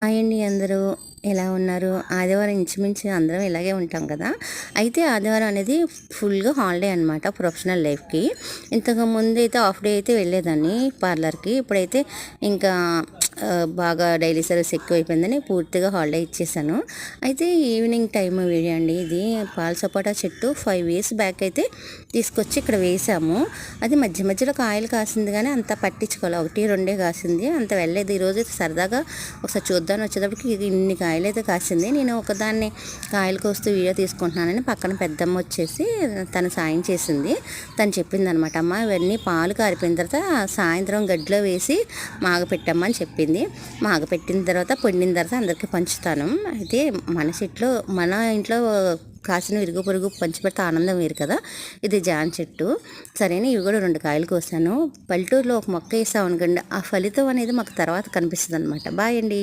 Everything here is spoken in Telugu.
హాయ్ అండి అందరూ ఎలా ఉన్నారు? ఆదివారం ఇంచుమించు అందరం ఇలాగే ఉంటాం కదా! అయితే ఆదివారం అనేది ఫుల్‌గా హాలిడే అనమాట ప్రొఫెషనల్ లైఫ్‌కి. ఇంతకు ముందైతే హాఫ్ డే అయితే వెళ్ళేదాన్ని పార్లర్‌కి. ఇప్పుడైతే ఇంకా బాగా డైలీ సర్వీస్ ఎక్కువైపోయిందని పూర్తిగా హాలిడే ఇచ్చేసాను. అయితే ఈవినింగ్ టైమ్ వీడియో అండి ఇది. పాల సపోటా చెట్టు 5 ఇయర్స్ బ్యాక్ అయితే తీసుకొచ్చి ఇక్కడ వేసాము. అది మధ్య మధ్యలో కాయలు కాసింది కానీ అంత పట్టించుకోవాలి. 1, 2 కాసింది. అంత వెళ్ళలేదు. ఈరోజు సరదాగా ఒకసారి చూద్దామని వచ్చేటప్పటికి ఇన్ని కాయలు అయితే కాసింది. నేను ఒకదాన్ని కాయలు కోస్తూ వీడియో తీసుకుంటున్నానని పక్కన పెద్దమ్మ వచ్చేసి తను సాయం చేసింది. తను చెప్పింది అనమాట, అమ్మ ఇవన్నీ పాలు కారిపోయిన తర్వాత సాయంత్రం గడ్డిలో వేసి మాగపెట్టమ్మని చెప్పింది. మాగపెట్టిన తర్వాత పొండిన తర్వాత అందరికీ పంచుతాను. అయితే మన చెట్లో మన ఇంట్లో కాసిన ఇరుగు పొరుగు పంచిపెడితే ఆనందం వేరు కదా. ఇది జాన్ చెట్టు. సరేనా, ఇవి కూడా 2 కాయలు కోసాను. పల్లెటూరులో ఒక మొక్క వేసాం అనుకోండి, ఆ ఫలితం అనేది మాకు తర్వాత కనిపిస్తుంది అనమాట. బాయ్ అండి.